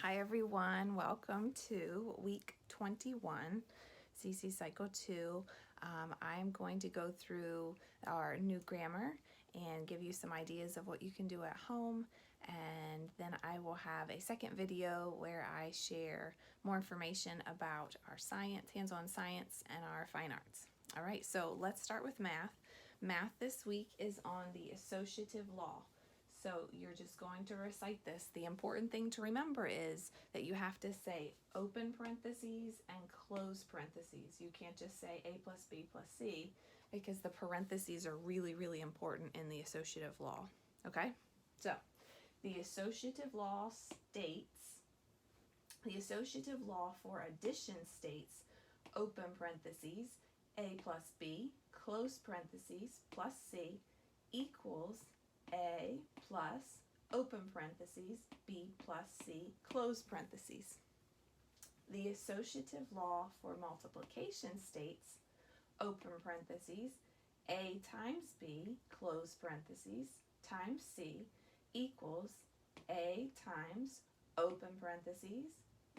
Hi everyone, welcome to week 21, CC Cycle 2. I'm going to go through our new grammar and give you some ideas of what you can do at home, and then I will have a second video where I share more information about our science, hands-on science, and our fine arts. All right, so let's start with math. Math this week is on the Associative Law. So you're just going to recite this. The important thing to remember is that you have to say open parentheses and close parentheses. You can't just say A plus B plus C, because the parentheses are really, really important in the associative law. Okay? So the associative law states, the associative law for addition states open parentheses A plus B, close parentheses, plus C equals A plus open parentheses B plus C close parentheses. The associative law for multiplication states open parentheses A times B close parentheses times C equals A times open parentheses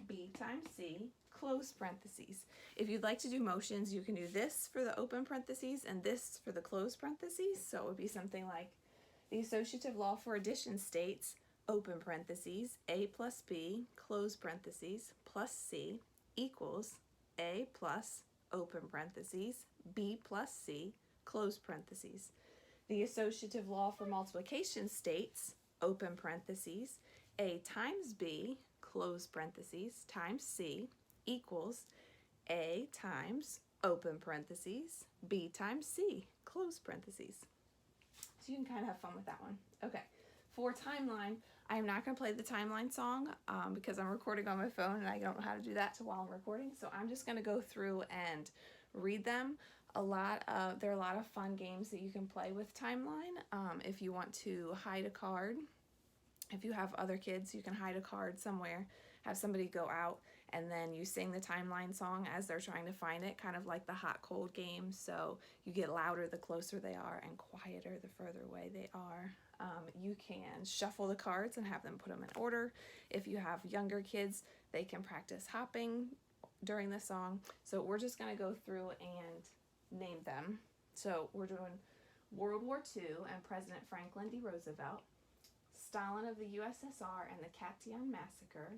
B times C close parentheses. If you'd like to do motions, you can do this for the open parentheses and this for the close parentheses. So it would be something like the associative law for addition states open parentheses A plus B close parentheses plus C equals A plus open parentheses B plus C close parentheses. The associative law for multiplication states open parentheses A times B close parentheses times C equals A times open parentheses B times C close parentheses. So you can kind of have fun with that one. Okay, for timeline, I'm not going to play the timeline song because I'm recording on my phone and I don't know how to do that while I'm recording. So I'm just going to go through and read them. There are a lot of fun games that you can play with timeline. If you want to hide a card, if you have other kids, you can hide a card somewhere, have somebody go out, and then you sing the timeline song as they're trying to find it, kind of like the hot cold game. So you get louder the closer they are and quieter the further away they are. You can shuffle the cards and have them put them in order. If you have younger kids, they can practice hopping during the song. So we're just going to go through and name them. So we're doing World War II and President Franklin D. Roosevelt, Stalin of the USSR and the Katyn Massacre,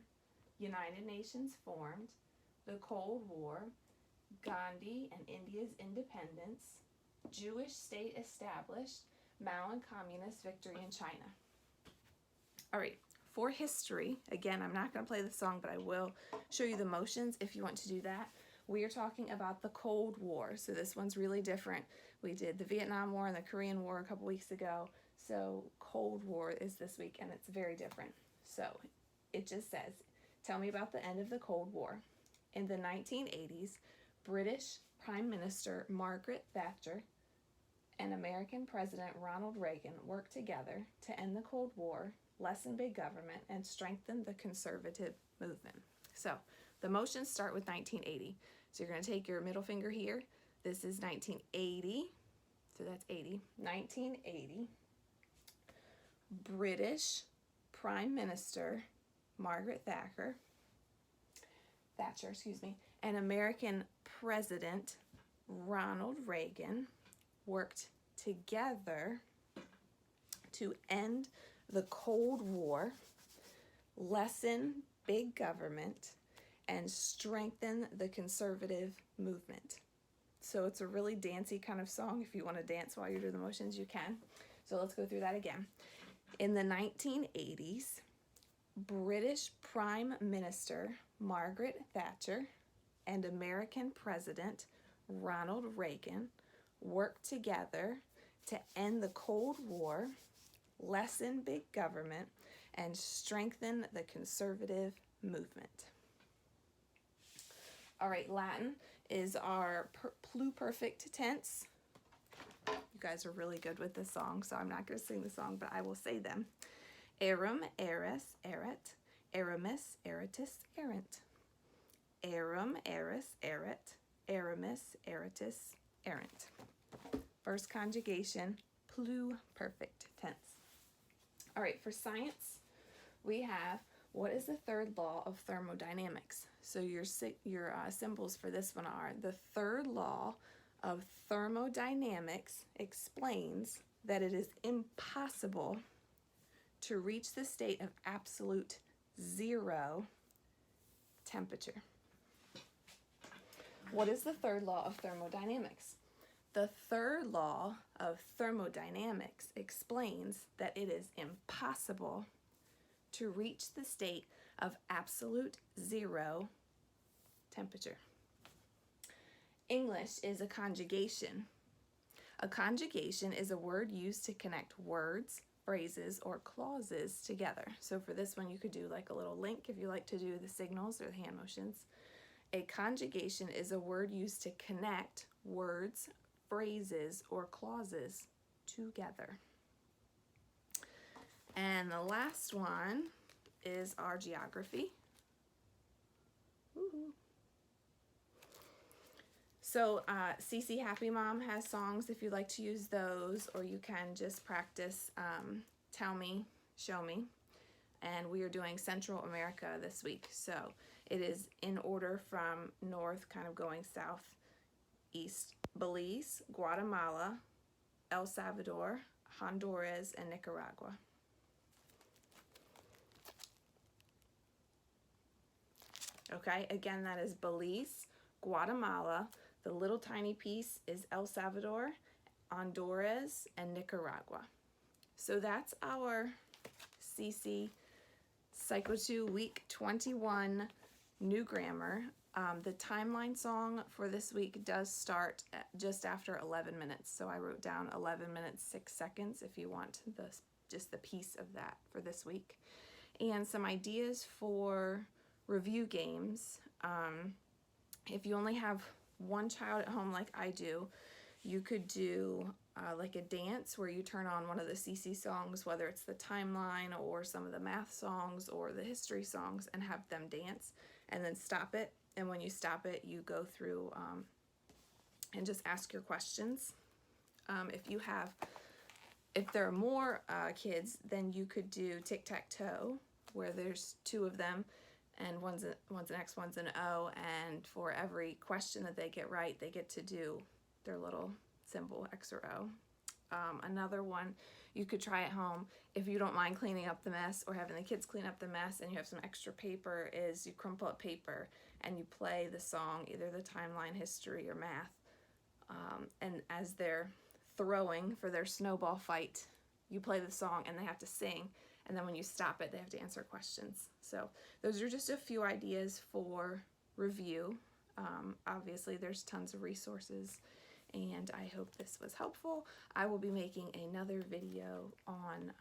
United Nations formed, the Cold War, Gandhi and India's independence, Jewish state established, Mao and communist victory in China. All right, for history, again, I'm not going to play the song, but I will show you the motions if you want to do that. We are talking about the Cold War, so this one's really different. We did the Vietnam War and the Korean War a couple weeks ago, so Cold War is this week, and it's very different. So it just says, tell me about the end of the Cold War. In the 1980s, British Prime Minister Margaret Thatcher and American President Ronald Reagan worked together to end the Cold War, lessen big government, and strengthen the conservative movement. So the motions start with 1980. So you're going to take your middle finger here. This is 1980. So that's 80. 1980. British Prime Minister Margaret Thatcher, and American President Ronald Reagan worked together to end the Cold War, lessen big government, and strengthen the conservative movement. So it's a really dancey kind of song. If you want to dance while you're doing the motions, you can. So let's go through that again. In the 1980s, British Prime Minister Margaret Thatcher and American President Ronald Reagan worked together to end the Cold War, lessen big government, and strengthen the conservative movement. All right, Latin is our pluperfect tense. You guys are really good with this song, so I'm not going to sing the song, but I will say them. Eram, eris, eret, eramis, eritis, erant. Eram, eris, eret, eramis, eritis, erant. First conjugation, pluperfect tense. All right, for science, we have What is the third law of thermodynamics? So your symbols for this one are: the third law of thermodynamics explains that it is impossible to reach the state of absolute zero temperature. What is the third law of thermodynamics? The third law of thermodynamics explains that it is impossible to reach the state of absolute zero temperature. English is a conjugation. A conjugation is a word used to connect words, phrases, or clauses together. So for this one, you could do like a little link if you like to do the signals or the hand motions. A conjugation is a word used to connect words, phrases, or clauses together. And the last one is our geography. Woo-hoo. So CC Happy Mom has songs if you'd like to use those, or you can just practice Tell Me, Show Me. And we are doing Central America this week. So it is in order from north, kind of going south, east: Belize, Guatemala, El Salvador, Honduras, and Nicaragua. Okay, again, that is Belize, Guatemala. The little tiny piece is El Salvador, Honduras, and Nicaragua. So that's our CC Cycle 2 Week 21 New Grammar. The timeline song for this week does start at just after 11 minutes. So I wrote down 11 minutes, 6 seconds if you want just the piece of that for this week. And some ideas for review games. If you only have one child at home like I do, you could do like a dance where you turn on one of the CC songs, whether it's the timeline or some of the math songs or the history songs, and have them dance and then stop it. And when you stop it, you go through and just ask your questions. If there are more kids, then you could do tic-tac-toe, where there's two of them, and one's an X, one's an O, and for every question that they get right, they get to do their little symbol, X or O. Another one you could try at home, if you don't mind cleaning up the mess or having the kids clean up the mess and you have some extra paper, is you crumple up paper and you play the song, either the timeline, history, or math. And as they're throwing for their snowball fight, you play the song and they have to sing. And then when you stop it, they have to answer questions. So those are just a few ideas for review. Obviously, there's tons of resources, and I hope this was helpful. I will be making another video on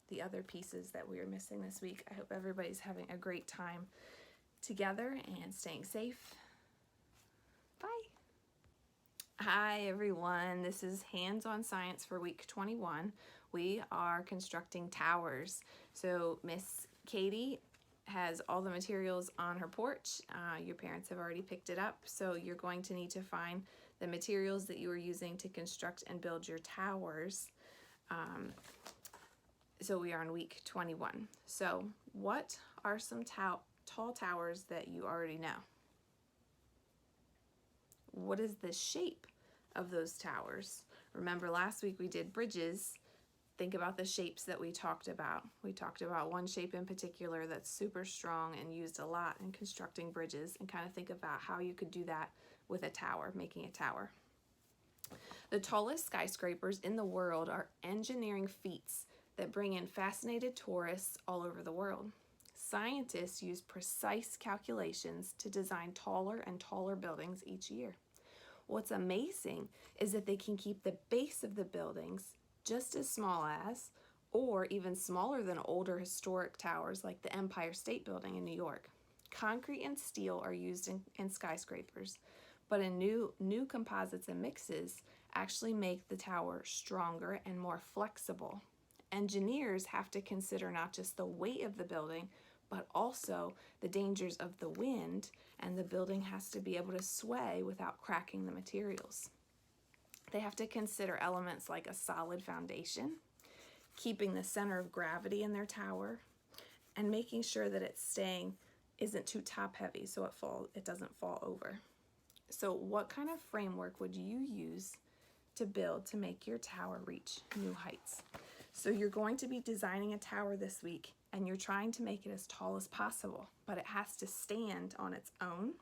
the other pieces that we are missing this week. I hope everybody's having a great time together and staying safe. Bye. Hi, everyone. This is Hands-on Science for week 21. We are constructing towers. So Miss Katie has all the materials on her porch. Your parents have already picked it up, so you're going to need to find the materials that you are using to construct and build your towers. So we are on week 21. So what are some tall towers that you already know? What is the shape of those towers? Remember last week we did bridges. Think about the shapes that we talked about. We talked about one shape in particular that's super strong and used a lot in constructing bridges, and kind of think about how you could do that with a tower, making a tower. The tallest skyscrapers in the world are engineering feats that bring in fascinated tourists all over the world. Scientists use precise calculations to design taller and taller buildings each year. What's amazing is that they can keep the base of the buildings just as small as, or even smaller than, older historic towers like the Empire State Building in New York. Concrete and steel are used in skyscrapers, but in new composites and mixes actually make the tower stronger and more flexible. Engineers have to consider not just the weight of the building, but also the dangers of the wind, and the building has to be able to sway without cracking the materials. They have to consider elements like a solid foundation, keeping the center of gravity in their tower, and making sure that it's isn't too top heavy so it doesn't fall over. So what kind of framework would you use to build to make your tower reach new heights? So you're going to be designing a tower this week, and you're trying to make it as tall as possible, but it has to stand on its own.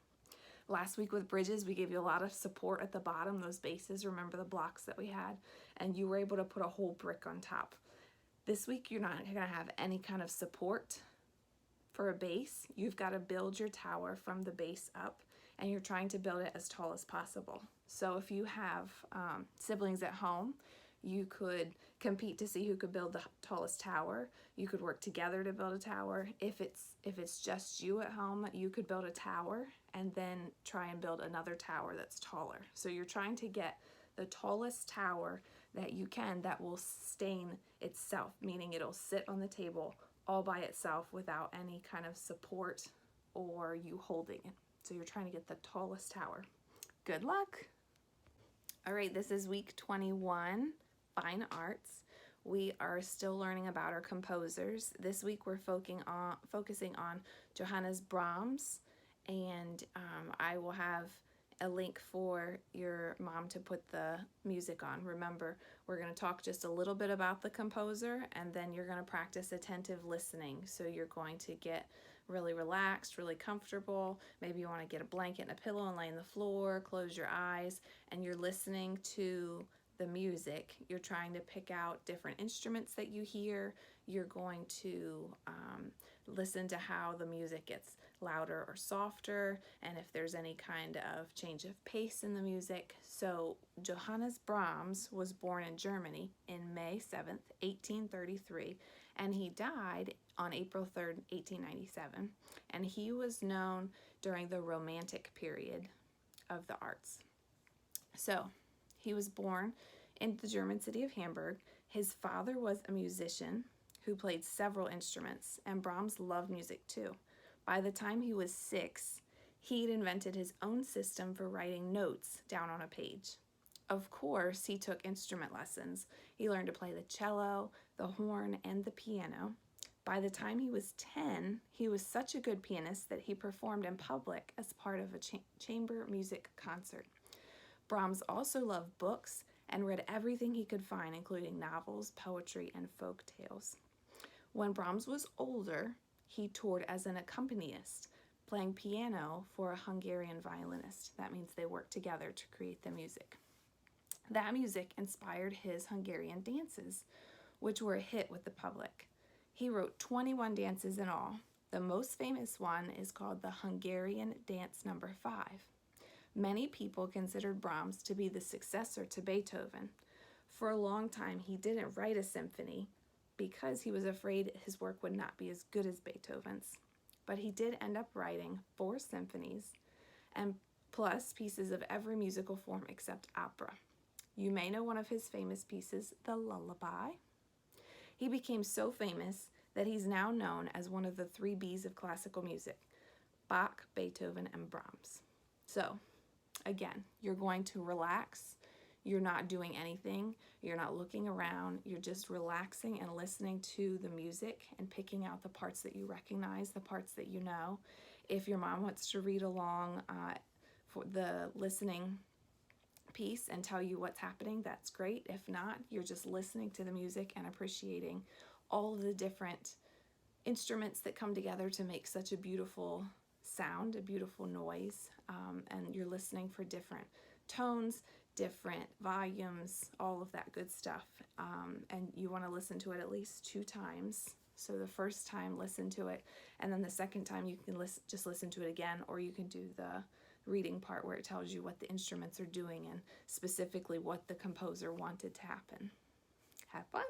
Last week with bridges, we gave you a lot of support at the bottom, those bases, remember the blocks that we had, and you were able to put a whole brick on top. This week, you're not gonna have any kind of support for a base. You've got to build your tower from the base up, and you're trying to build it as tall as possible. So if you have siblings at home, you could compete to see who could build the tallest tower. You could work together to build a tower. If it's just you at home, you could build a tower and then try and build another tower that's taller. So you're trying to get the tallest tower that you can that will sustain itself, meaning it'll sit on the table all by itself without any kind of support or you holding it. So you're trying to get the tallest tower. Good luck. All right, this is week 21, Fine Arts. We are still learning about our composers. This week we're focusing on Johannes Brahms, and I will have a link for your mom to put the music on. Remember, we're going to talk just a little bit about the composer, and then you're going to practice attentive listening. So you're going to get really relaxed, really comfortable. Maybe you want to get a blanket and a pillow and lay on the floor, close your eyes, and you're listening to the music. You're trying to pick out different instruments that you hear. You're going to listen to how the music gets louder or softer, and if there's any kind of change of pace in the music. So Johannes Brahms was born in Germany in May 7th, 1833, and he died on April 3rd, 1897, and he was known during the Romantic period of the arts. So he was born in the German city of Hamburg. His father was a musician who played several instruments, and Brahms loved music too. By the time he was 6, he'd invented his own system for writing notes down on a page. Of course, he took instrument lessons. He learned to play the cello, the horn, and the piano. By the time he was 10, he was such a good pianist that he performed in public as part of a chamber music concert. Brahms also loved books and read everything he could find, including novels, poetry, and folk tales. When Brahms was older, he toured as an accompanist, playing piano for a Hungarian violinist. That means they worked together to create the music. That music inspired his Hungarian dances, which were a hit with the public. He wrote 21 dances in all. The most famous one is called the Hungarian Dance No. 5. Many people considered Brahms to be the successor to Beethoven. For a long time, he didn't write a symphony because he was afraid his work would not be as good as Beethoven's. But he did end up writing 4 symphonies, and plus pieces of every musical form except opera. You may know one of his famous pieces, the Lullaby. He became so famous that he's now known as one of the 3 B's of classical music: Bach, Beethoven, and Brahms. So, again, you're going to relax. You're not doing anything. You're not looking around. You're just relaxing and listening to the music and picking out the parts that you recognize, the parts that you know. If your mom wants to read along for the listening piece and tell you what's happening, that's great. If not, you're just listening to the music and appreciating all of the different instruments that come together to make such a beautiful sound, a beautiful noise, and you're listening for different tones, different volumes, all of that good stuff, and you want to listen to it at least 2 times. So the first time, listen to it, and then the second time you can just listen to it again, or you can do the reading part where it tells you what the instruments are doing and specifically what the composer wanted to happen. Have fun!